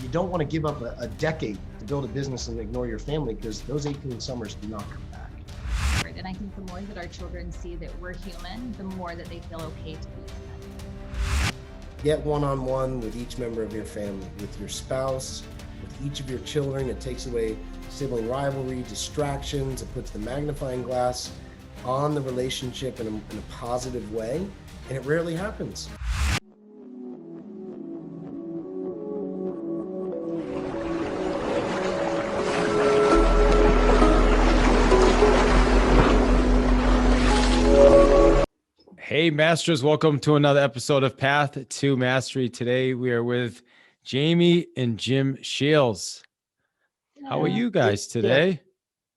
You don't want to give up a decade to build a business and ignore your family, because those 18 summers do not come back. And I think the more that our children see that we're human, the more that they feel okay to be human. Get one-on-one with each member of your family, with your spouse, with each of your children. It takes away sibling rivalry, distractions. It puts the magnifying glass on the relationship in a positive way, and it rarely happens. Hey, Masters, welcome to another episode of Path to Mastery. Today, we are with Jamie and Jim Sheils. How are you guys today?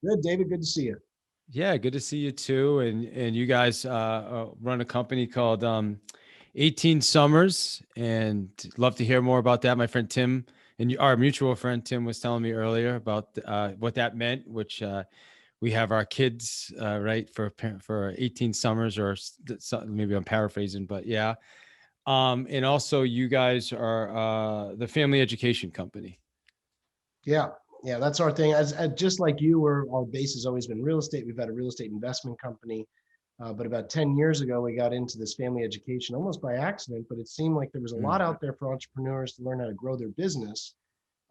Good, David. Good to see you. Yeah, good to see you too. And you guys run a company called 18 Summers, and love to hear more about that. My friend Tim and our mutual friend Tim was telling me earlier about what that meant, which we have our kids, right, for 18 summers, or maybe I'm paraphrasing, but yeah. And also you guys are the family education company. Yeah, that's our thing. As just like you, our base has always been real estate. We've had a real estate investment company, but about 10 years ago, we got into this family education almost by accident, but it seemed like there was a lot out there for entrepreneurs to learn how to grow their business,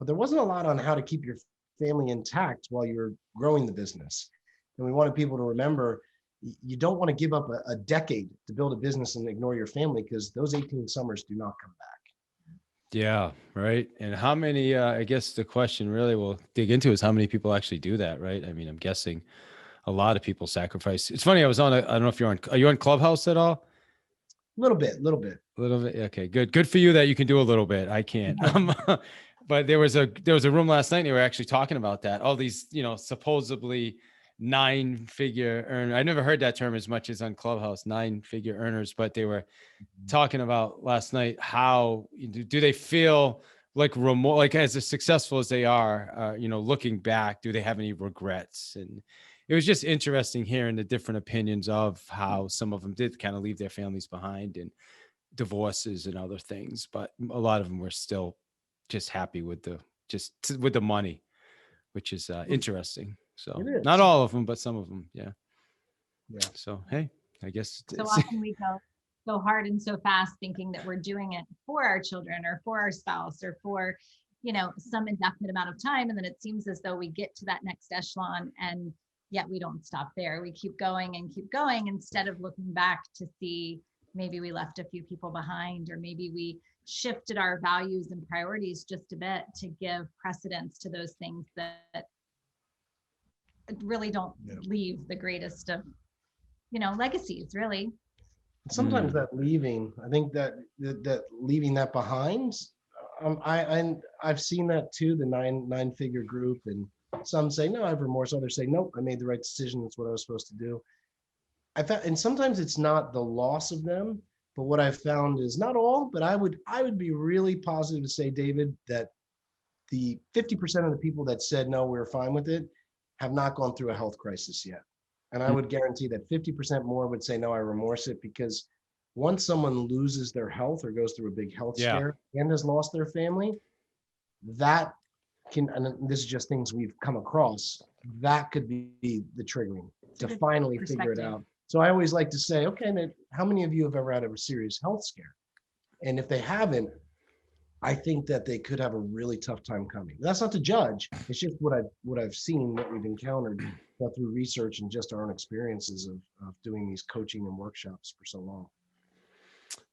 but there wasn't a lot on how to keep your family intact while you're growing the business. And we wanted people to remember, you don't want to give up a decade to build a business and ignore your family, because those 18 summers do not come back. Yeah, right. And how many, I guess the question really we'll dig into is how many people actually do that, right? I mean, I'm guessing a lot of people sacrifice. It's funny, I don't know if are you on Clubhouse at all? A little bit. Okay, good. Good for you that you can do a little bit. I can't. But there was a room last night and they were actually talking about that. All these, supposedly 9-figure earner. I never heard that term as much as on Clubhouse, 9-figure earners, but they were talking about last night, how do they feel like remote, like as successful as they are, looking back, do they have any regrets? And it was just interesting hearing the different opinions of how some of them did kind of leave their families behind and divorces and other things, but a lot of them were still just happy with the money, which is interesting. So not all of them, but some of them. Yeah. So, hey, I guess so often we go so hard and so fast thinking that we're doing it for our children or for our spouse or for, some indefinite amount of time. And then it seems as though we get to that next echelon, and yet we don't stop there. We keep going instead of looking back to see maybe we left a few people behind, or maybe we shifted our values and priorities just a bit to give precedence to those things that really don't leave the greatest of, legacies, really. Sometimes that leaving, I think that leaving that behind, I've seen that too, the nine-figure group, and some say, no, I have remorse. Others say, nope, I made the right decision. That's what I was supposed to do. And sometimes it's not the loss of them, but what I've found is, not all, but I would be really positive to say, David, that the 50% of the people that said, no, we're fine with it, have not gone through a health crisis yet. And I would guarantee that 50% more would say, no, I remorse it, because once someone loses their health or goes through a big health scare and has lost their family, that can, and this is just things we've come across, that could be the triggering to finally figure it out. So I always like to say, okay, how many of you have ever had a serious health scare? And if they haven't, I think that they could have a really tough time coming. That's not to judge. It's just what I've seen, what we've encountered through research and just our own experiences of doing these coaching and workshops for so long.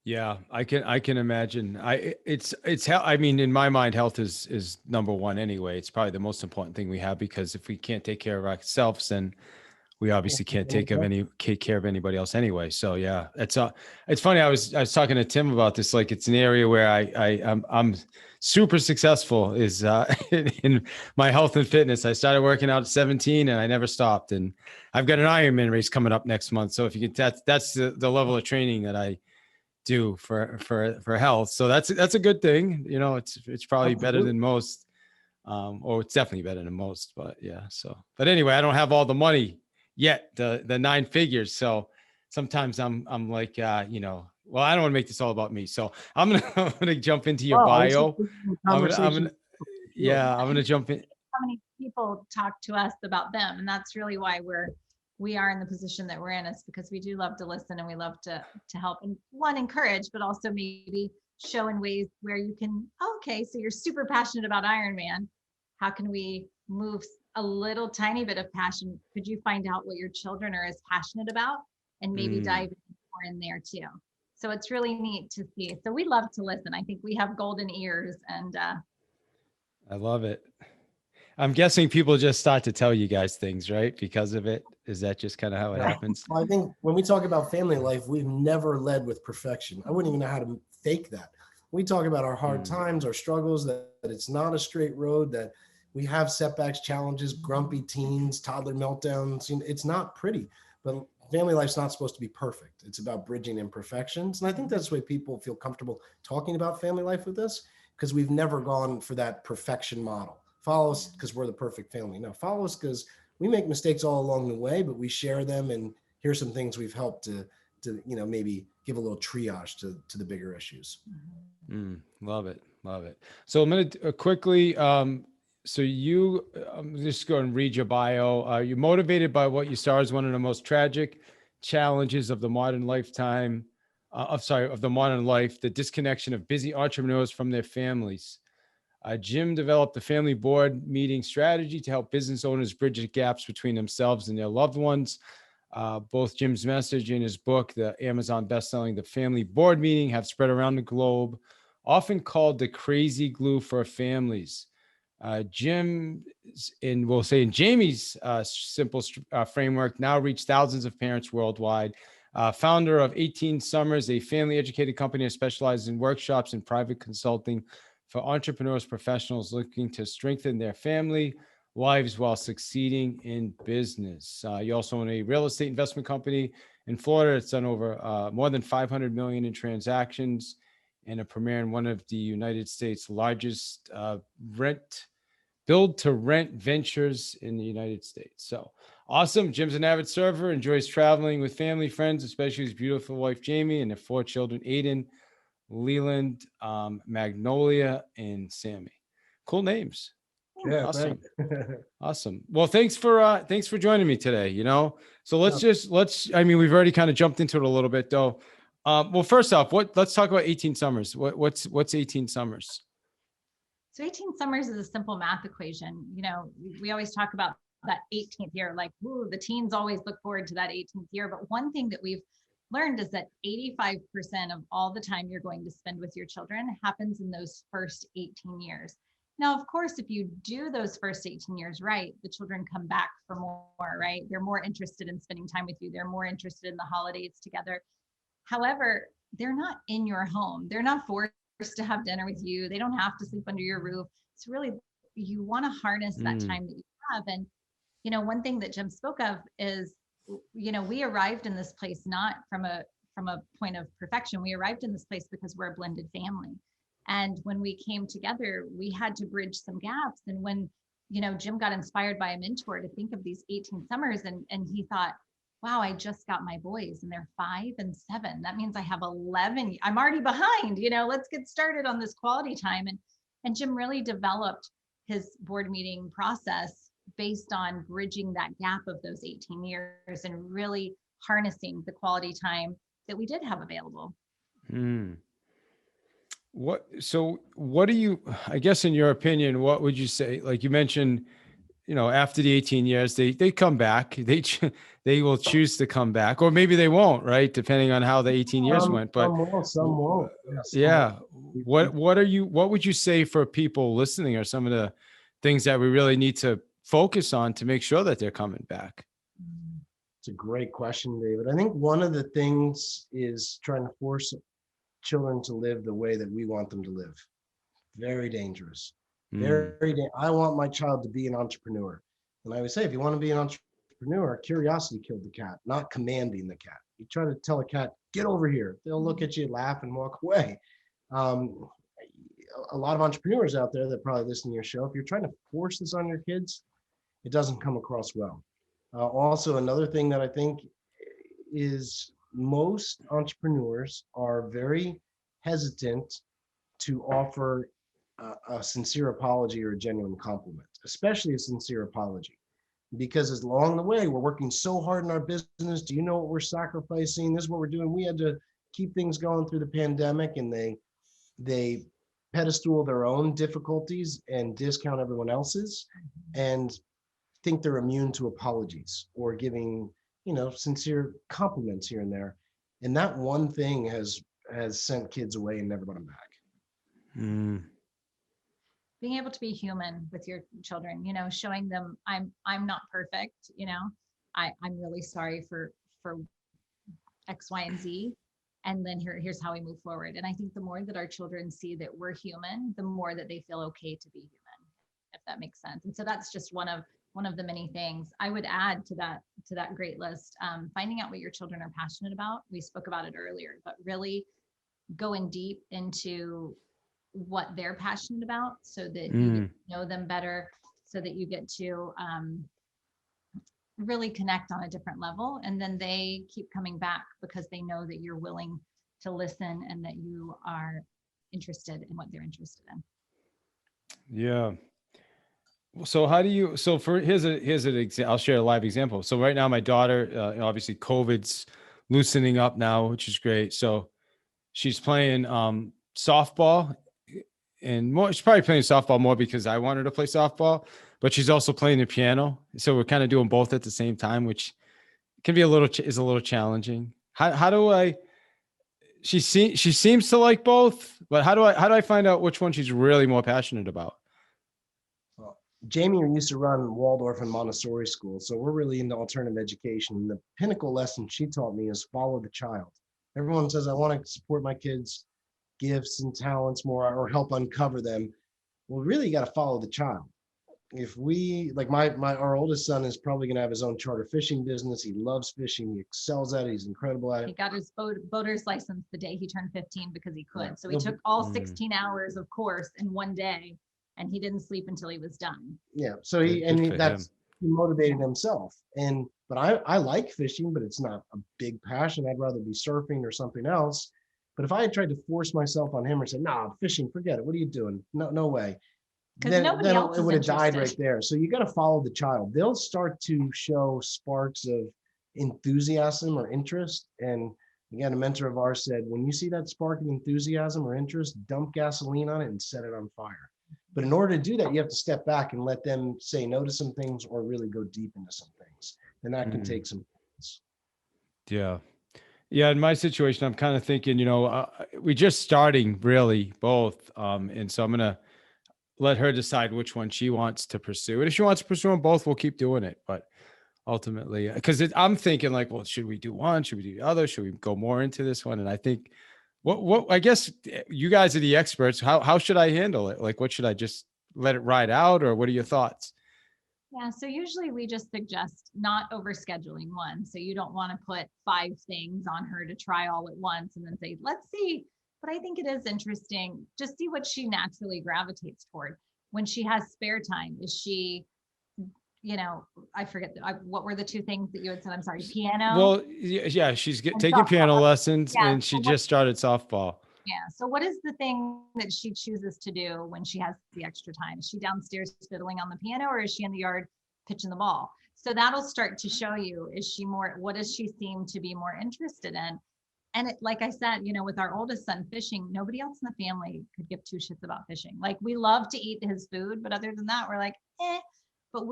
Yeah, I can imagine. I mean, in my mind, health is number one anyway. It's probably the most important thing we have, because if we can't take care of ourselves, then we obviously can't take care of anybody else anyway. So yeah, it's funny. I was talking to Tim about this. Like, it's an area where I'm super successful is in my health and fitness. I started working out at 17 and I never stopped. And I've got an Ironman race coming up next month. So if you can, that's the level of training that I do for health. So that's a good thing. It's probably better than most, or it's definitely better than most. But yeah. So, but anyway, I don't have all the money yet, the 9 figures. So sometimes I'm like, well, I don't want to make this all about me. So I'm gonna jump into your bio. Yeah, I'm going to jump in. How many people talk to us about them, and that's really why we are in the position that we're in, is because we do love to listen and we love to help and one, encourage, but also maybe show in ways where you can, okay, so you're super passionate about Ironman. How can we move a little tiny bit of passion? Could you find out what your children are as passionate about and maybe dive more in there too? So it's really neat to see. So we love to listen. I think we have golden ears, and I love it. I'm guessing people just start to tell you guys things, right? Because of it. Is that just kind of how it happens? Well, I think when we talk about family life, we've never led with perfection. I wouldn't even know how to fake that. We talk about our hard times, our struggles, that it's not a straight road, that we have setbacks, challenges, grumpy teens, toddler meltdowns. It's not pretty, but family life's not supposed to be perfect. It's about bridging imperfections. And I think that's why people feel comfortable talking about family life with us, because we've never gone for that perfection model. Follow us because we're the perfect family. No, follow us because we make mistakes all along the way, but we share them, and here's some things we've helped to maybe give a little triage to the bigger issues. Love it. Love it. So I'm going to quickly, so you, I'm just going to read your bio. You're motivated by what you saw as one of the most tragic challenges of the modern lifetime, of the modern life, the disconnection of busy entrepreneurs from their families. Jim developed a family board meeting strategy to help business owners bridge the gaps between themselves and their loved ones. Both Jim's message and his book, the Amazon bestselling The Family Board Meeting, have spread around the globe, often called the crazy glue for families. Jim, and we'll say in Jamie's simple framework, now reach thousands of parents worldwide. Founder of 18 Summers, a family educated company that specializes in workshops and private consulting for entrepreneurs, professionals looking to strengthen their family lives while succeeding in business. You also own a real estate investment company in Florida. It's done over more than 500 million in transactions, and a premier in one of the United States' largest build to rent ventures in the United States. So awesome. Jim's an avid surfer, enjoys traveling with family, friends, especially his beautiful wife, Jamie, and their 4 children, Aiden, Leland, Magnolia, and Sammy. Cool names. Yeah, awesome. Awesome. Well, thanks for joining me today. So I mean, we've already kind of jumped into it a little bit though. Well, first off, let's talk about 18 Summers. What's 18 Summers? So 18 summers is a simple math equation. We always talk about that 18th year, like, ooh, the teens always look forward to that 18th year. But one thing that we've learned is that 85% of all the time you're going to spend with your children happens in those first 18 years. Now, of course, if you do those first 18 years right, the children come back for more, right? They're more interested in spending time with you. They're more interested in the holidays together. However, they're not in your home. They're not forced to have dinner with you. They don't have to sleep under your roof. It's really, you want to harness that time that you have. And, one thing that Jim spoke of is, we arrived in this place not from a point of perfection. We arrived in this place because we're a blended family. And when we came together, we had to bridge some gaps. And when, Jim got inspired by a mentor to think of these 18 summers, and he thought, wow, I just got my boys and they're 5 and 7. That means I have 11. I'm already behind, let's get started on this quality time. And Jim really developed his board meeting process based on bridging that gap of those 18 years and really harnessing the quality time that we did have available. What do you, I guess, in your opinion, what would you say? Like you mentioned, after the 18 years, they come back, they will choose to come back, or maybe they won't, right? Depending on how the 18 years went, but some won't. Yeah. What would you say for people listening are some of the things that we really need to focus on to make sure that they're coming back? It's a great question, David. I think one of the things is trying to force children to live the way that we want them to live. Very dangerous. I want my child to be an entrepreneur. And I would say, if you want to be an entrepreneur, curiosity killed the cat, not commanding the cat. You try to tell a cat, get over here. They'll look at you, laugh, and walk away. A lot of entrepreneurs out there that probably listen to your show, if you're trying to force this on your kids, it doesn't come across well. Also, another thing that I think is most entrepreneurs are very hesitant to offer a sincere apology or a genuine compliment, especially a sincere apology. Because as along the way, we're working so hard in our business. Do you know what we're sacrificing? This is what we're doing. We had to keep things going through the pandemic, and they pedestal their own difficulties and discount everyone else's, and think they're immune to apologies or giving, sincere compliments here and there. And that one thing has sent kids away and never brought them back. Mm. Being able to be human with your children, showing them I'm not perfect, I'm really sorry for X, Y, and Z. And then here's how we move forward. And I think the more that our children see that we're human, the more that they feel okay to be human, if that makes sense. And so that's just one of the many things I would add to that great list. Finding out what your children are passionate about. We spoke about it earlier, but really going deep into what they're passionate about so that you know them better, so that you get to really connect on a different level. And then they keep coming back because they know that you're willing to listen and that you are interested in what they're interested in. Yeah. So how do you, so for, here's an example, I'll share a live example. So right now my daughter, obviously COVID's loosening up now, which is great. So she's playing softball, and more, she's probably playing softball more because I want her to play softball, but she's also playing the piano. So we're kind of doing both at the same time, which can be a little challenging. How do I, she seems to like both, but how do I find out which one she's really more passionate about? Well, Jamie used to run Waldorf and Montessori school, so we're really into alternative education. The pinnacle lesson she taught me is follow the child. Everyone says, I want to support my kids' gifts and talents more or help uncover them. Well, really, you got to follow the child. If we, like our oldest son is probably going to have his own charter fishing business. He loves fishing. He excels at it. He's incredible at it. He got his boater's license the day he turned 15 because he could. Yeah. So he took all 16 hours of course in one day, and he didn't sleep until he was done. Yeah. So he motivated himself. But I like fishing, but it's not a big passion. I'd rather be surfing or something else. But if I had tried to force myself on him or said, nah, fishing, forget it. What are you doing? No way. Then it would have died right there. So you got to follow the child. They'll start to show sparks of enthusiasm or interest. And again, a mentor of ours said, when you see that spark of enthusiasm or interest, dump gasoline on it and set it on fire. But in order to do that, you have to step back and let them say no to some things or really go deep into some things. And that can take some things. Yeah. Yeah. In my situation, I'm kind of thinking, we're just starting really both. And so I'm going to let her decide which one she wants to pursue. And if she wants to pursue them both, we'll keep doing it. But ultimately, because I'm thinking like, well, should we do one? Should we do the other? Should we go more into this one? And I think what I guess you guys are the experts. How should I handle it? Like, what should I just let it ride out, or what are your thoughts? Yeah, so usually we just suggest not overscheduling one. So you don't want to put 5 things on her to try all at once and then say, let's see. But I think it is interesting. Just see what she naturally gravitates toward. When she has spare time, is she, I forget, what were the 2 things that you had said? I'm sorry, piano? Well, yeah, she's taking piano lessons, and she just started softball. Yeah. So what is the thing that she chooses to do when she has the extra time? Is she downstairs fiddling on the piano, or is she in the yard pitching the ball? So that'll start to show you, what does she seem to be more interested in? And like I said, with our oldest son fishing, nobody else in the family could give 2 shits about fishing. Like, we love to eat his food, but other than that, we're like, but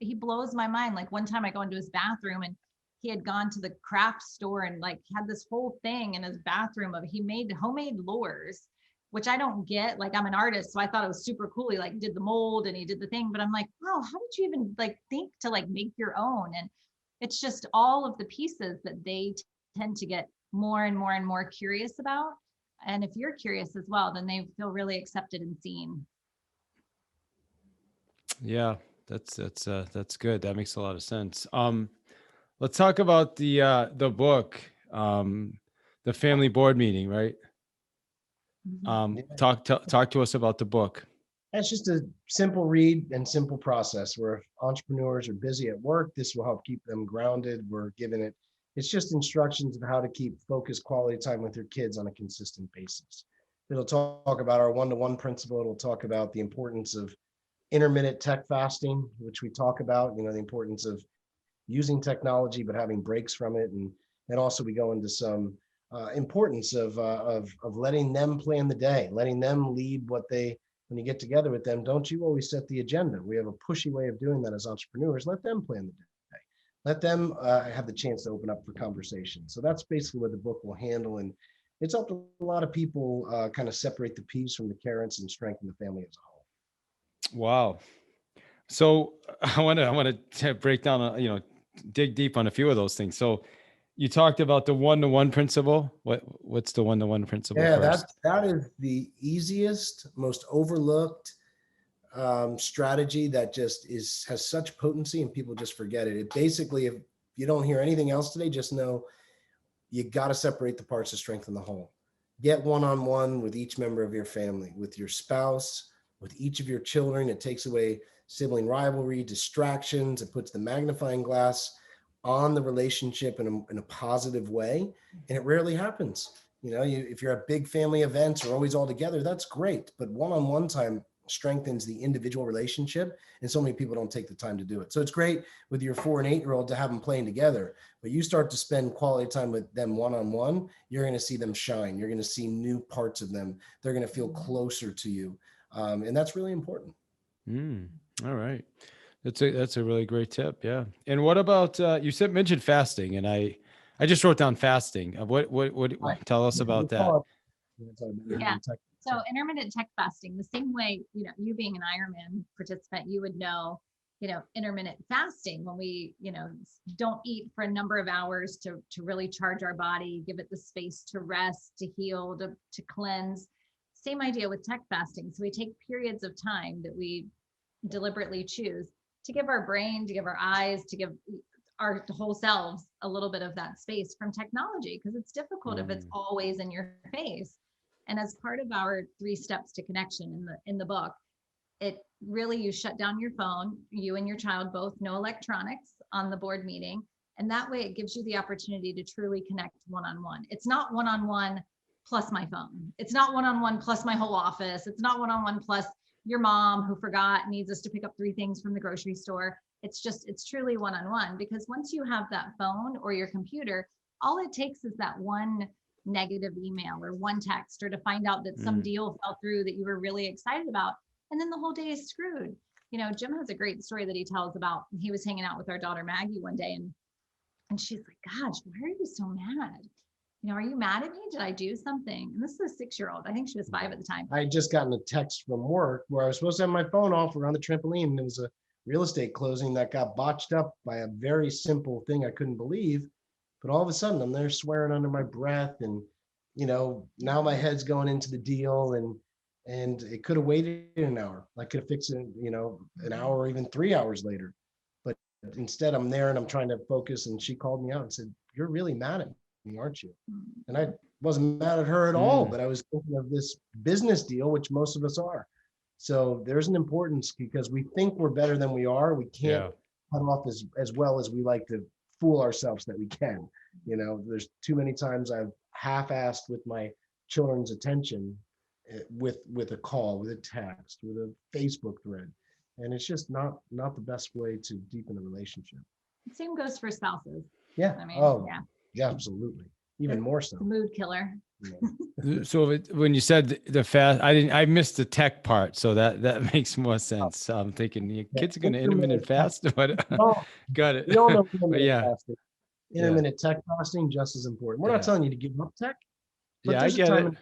he blows my mind. Like, one time I go into his bathroom and he had gone to the craft store and like had this whole thing in his bathroom he made homemade lures, which I don't get. Like, I'm an artist, so I thought it was super cool. He like did the mold and he did the thing, but I'm like, wow, how did you even like think to like make your own? And it's just all of the pieces that they tend to get more and more and more curious about. And if you're curious as well, then they feel really accepted and seen. Yeah, that's good. That makes a lot of sense. Let's talk about the book, the family board meeting, right? Talk to us about the book. That's just a simple read and simple process where if entrepreneurs are busy at work, this will help keep them grounded. We're giving it's just instructions of how to keep focused quality time with your kids on a consistent basis. It'll talk about our one-to-one principle. It'll talk about the importance of intermittent tech fasting, which we talk about, the importance of using technology, but having breaks from it. And also we go into some importance of letting them plan the day, letting them lead when you get together with them, don't you always set the agenda. We have a pushy way of doing that as entrepreneurs. Let them plan the day. Let them have the chance to open up for conversation. So that's basically what the book will handle. And it's helped a lot of people kind of separate the peas from the carrots and strengthen the family as a whole. Wow. So I want to break down, dig deep on a few of those things. So you talked about the one-to-one principle. What's the one-to-one principle? Yeah, first? that is the easiest, most overlooked strategy that just has such potency, and people just forget it. It basically, if you don't hear anything else today, just know you got to separate the parts to strengthen the whole. Get one-on-one with each member of your family, with your spouse, with each of your children. It takes away sibling rivalry, distractions. It puts the magnifying glass on the relationship in a positive way. And it rarely happens. If you're at big family events or always all together, that's great. But one-on-one time strengthens the individual relationship. And so many people don't take the time to do it. So it's great with your 4 and 8-year-old to have them playing together, but you start to spend quality time with them one-on-one, you're going to see them shine. You're going to see new parts of them. They're going to feel closer to you. And that's really important. All right. That's a really great tip. Yeah. And what about, you mentioned fasting, and I just wrote down fasting. What tell us about that. Yeah. So intermittent tech fasting, the same way, you being an Ironman participant, you would know, intermittent fasting, when we, don't eat for a number of hours to really charge our body, give it the space to rest, to heal, to cleanse. Same idea with tech fasting. So we take periods of time that we deliberately choose to give our brain, to give our eyes, to give our whole selves a little bit of that space from technology, because it's difficult if it's always in your face. And as part of our 3 steps to connection in the book, it really, you shut down your phone, you and your child both, no electronics on the board meeting. And that way it gives you the opportunity to truly connect one-on-one. It's not one-on-one plus my phone. It's not one-on-one plus my whole office. It's not one-on-one plus your mom who forgot, needs us to pick up 3 things from the grocery store. It's truly one-on-one, because once you have that phone or your computer, all it takes is that one negative email or one text, or to find out that some deal fell through that you were really excited about. And then the whole day is screwed. Jim has a great story that he tells about, he was hanging out with our daughter Maggie one day, and she's like, gosh, why are you so mad? Are you mad at me? Did I do something? And this is a 6-year-old. I think she was 5 at the time. I had just gotten a text from work where I was supposed to have my phone off around the trampoline, and it was a real estate closing that got botched up by a very simple thing I couldn't believe. But all of a sudden I'm there swearing under my breath, and now my head's going into the deal, and it could have waited an hour. I could have fixed it, an hour or even 3 hours later. But instead I'm there and I'm trying to focus, and she called me out and said, "You're really mad at me, aren't you?" And I wasn't mad at her at all, but I was thinking of this business deal, which most of us are. So there's an importance, because we think we're better than we are. We can't cut off as well as we like to fool ourselves that we can. There's too many times I've half-assed with my children's attention with a call, with a text, with a Facebook thread. And it's just not the best way to deepen a relationship. Same goes for spouses. Yeah. I mean, yeah, absolutely. Even more so. Mood killer. So when you said the fast, I missed the tech part. So that makes more sense. I'm thinking your kids are going to intermittent fast, but got it. We all know fasting. Intermittent tech fasting, just as important. We're not telling you to give up tech. But I get it.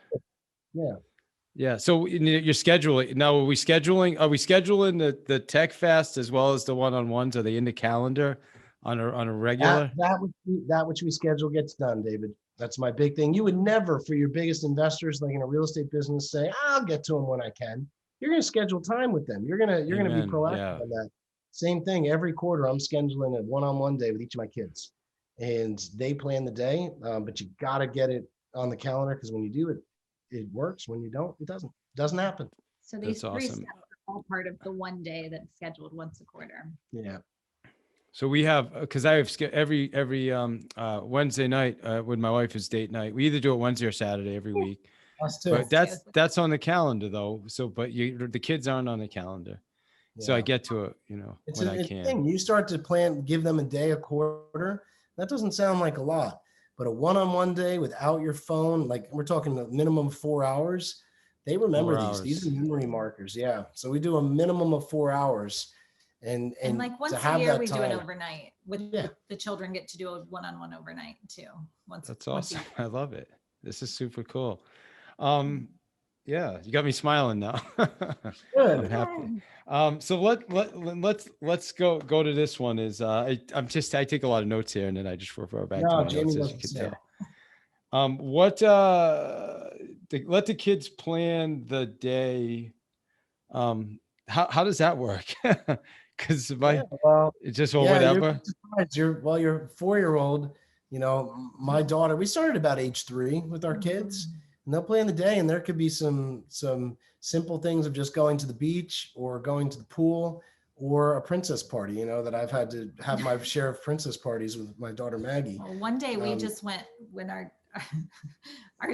Yeah. So you're scheduling now. Are we scheduling the tech fast as well as the one-on-ones? Are they in the calendar on a regular? That which we schedule gets done, David. That's my big thing. You would never, for your biggest investors, like in a real estate business, say, "I'll get to them when I can." You're going to schedule time with them. You're going to be proactive on that. Same thing. Every quarter, I'm scheduling a one-on-one day with each of my kids, and they plan the day. But you got to get it on the calendar, because when you do it, it works. When you don't, it doesn't happen. So these 3 steps are all part of the one day that's scheduled once a quarter. Yeah. So we have, because I have every Wednesday night when my wife is date night. We either do it Wednesday or Saturday every week. Us too. But that's on the calendar though. So, but the kids aren't on the calendar. So I Yeah. get to it, It's when a I it's a can. thing. You start to plan, give them a day, a quarter. That doesn't sound like a lot, but a one-on-one day without your phone, like we're talking a minimum of 4 hours. They remember 4 these. These are hours. memory markers. Yeah. So we do a minimum of 4 hours, and And like to once a have year, that we do an time. overnight with Yeah. the children get to do a one-on-one overnight too. That's Once a awesome. year. I love it. This is super cool. Yeah, you got me smiling now. I'm Good. happy. So let's go to this one. Is I take a lot of notes here, and then I just refer back to No, my Jamie notes, as does you the can same. tell. Let the kids plan the day. How does that work? Because Yeah. Well, it's just yeah, you're whatever. surprised. Your 4-year-old, my daughter, we started about age 3 with our kids, and they'll play in the day, and there could be some simple things of just going to the beach or going to the pool or a princess party, that I've had to have my share of princess parties with my daughter Maggie. Well, one day we Um, just went when our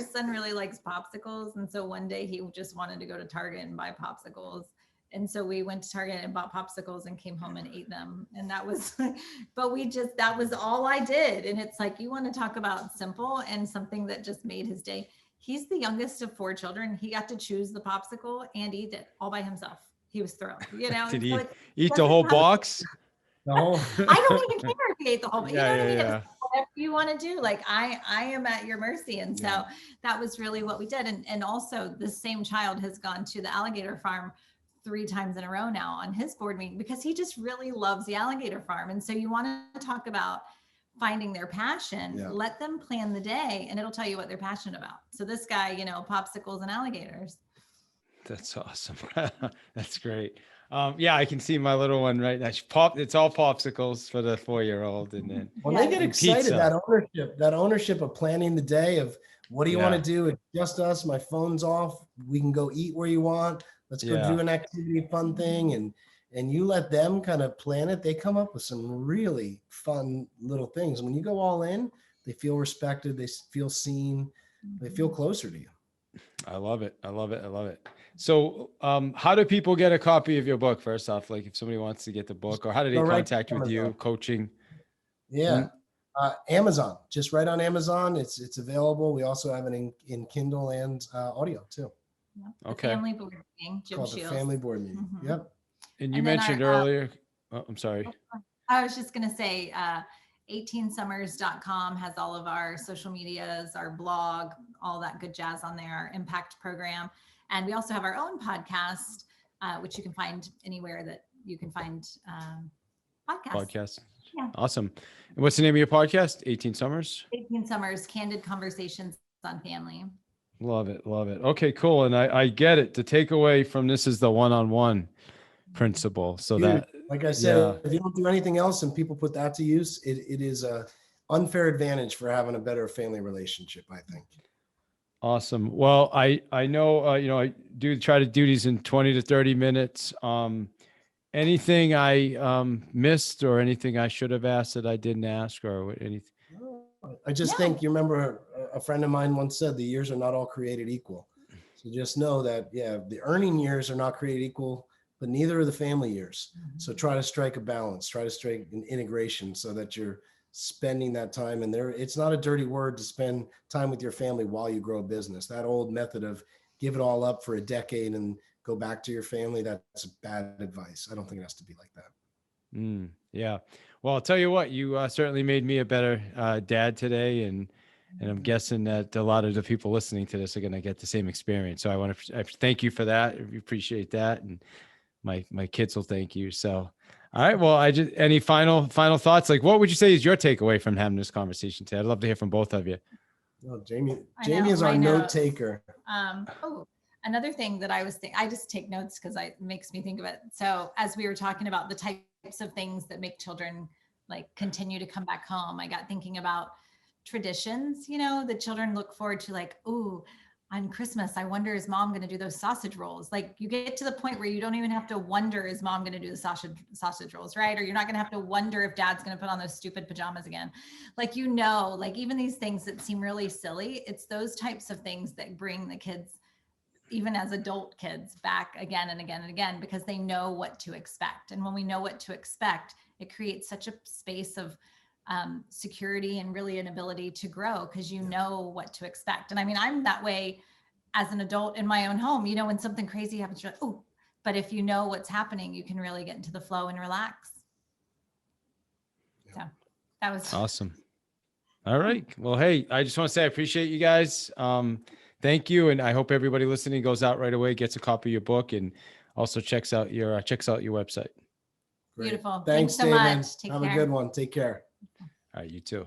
son really likes popsicles, and so one day he just wanted to go to Target and buy popsicles. And so we went to Target and bought popsicles and came home and ate them. And that was, but that was all I did. And it's like, you want to talk about simple and something that just made his day. He's the youngest of 4 children. He got to choose the popsicle and eat it all by himself. He was thrilled, Did he like, eat the whole have- box? the whole I don't even care if he ate the whole, you know what I mean? It was Yeah. whatever you want to do. Like I am at your mercy. And so Yeah. that was really what we did. And also the same child has gone to the alligator farm 3 times in a row now on his board meeting because he just really loves the alligator farm. And so you want to talk about finding their passion, Yeah. let them plan the day and it'll tell you what they're passionate about. So this guy, popsicles and alligators. That's awesome. That's great. Yeah, I can see my little one right now. It's all popsicles for the 4-year-old, and then When they get and excited, pizza. that ownership of planning the day of what do you want Yeah. to do? It's just us. My phone's off. We can go eat where you want. Let's go Yeah. do an activity, fun thing, and you let them kind of plan it. They come up with some really fun little things. When you go all in, they feel respected. They feel seen. They feel closer to you. I love it. I love it. I love it. So, how do people get a copy of your book? First off, like if somebody wants to get the book, or how do they Go right to contact with you? Amazon. Coaching. Yeah. Amazon, just right on Amazon. It's available. We also have it in Kindle and audio too. Yeah. Okay. Family board meeting, Jim Called the Sheils. family board meeting. Mhm. Yep. And you And then mentioned our, earlier. Oh, I'm sorry. I was just going to say, 18summers.com has all of our social medias, our blog, all that good jazz on there, our impact program. And we also have our own podcast, which you can find anywhere that you can find podcasts. Podcast. Yeah. Awesome. And what's the name of your podcast? 18 Summers. 18 Summers, Candid Conversations on Family. Love it. Love it. Okay, cool. And I get it. The takeaway from this is the one-on-one principle. So Dude, that, like I said, yeah. if you don't do anything else and people put that to use, it is a unfair advantage for having a better family relationship, I think. Awesome. Well, I know, I do try to do these in 20 to 30 minutes. Anything I missed or anything I should have asked that I didn't ask or anything? I just think you remember a friend of mine once said the years are not all created equal. So just know that, yeah, the earning years are not created equal, but neither are the family years. So try to strike a balance, try to strike an integration so that you're spending that time. And it's not a dirty word to spend time with your family while you grow a business. That old method of give it all up for a decade and go back to your family, that's bad advice. I don't think it has to be like that. Yeah. Well, I'll tell you what, you certainly made me a better dad today. And I'm guessing that a lot of the people listening to this are going to get the same experience. So I thank you for that. We appreciate that. And my kids will thank you. So, all right. Well, any final thoughts? Like, what would you say is your takeaway from having this conversation today? I'd love to hear from both of you. Oh, Jamie is our note taker. Another thing that I was thinking, I just take notes because it makes me think of it. So as we were talking about the types of things that make children like continue to come back home, I got thinking about traditions, the children look forward to like, ooh, on Christmas, I wonder, is mom going to do those sausage rolls? Like you get to the point where you don't even have to wonder, is mom going to do the sausage rolls, right? Or you're not going to have to wonder if dad's going to put on those stupid pajamas again. Like, like even these things that seem really silly, it's those types of things that bring the kids, even as adult kids, back again and again and again, because they know what to expect. And when we know what to expect, it creates such a space of security and really an ability to grow, because you know what to expect. And I mean, I'm that way as an adult in my own home. When something crazy happens, you're like, oh, but if you know what's happening, you can really get into the flow and relax. So that was awesome. All right. Well, hey, I just want to say I appreciate you guys. Thank you. And I hope everybody listening goes out right away, gets a copy of your book, and also checks out your website. Great. Beautiful. Thanks so David. much. Take Have care. a good one. Take care. All right, you too.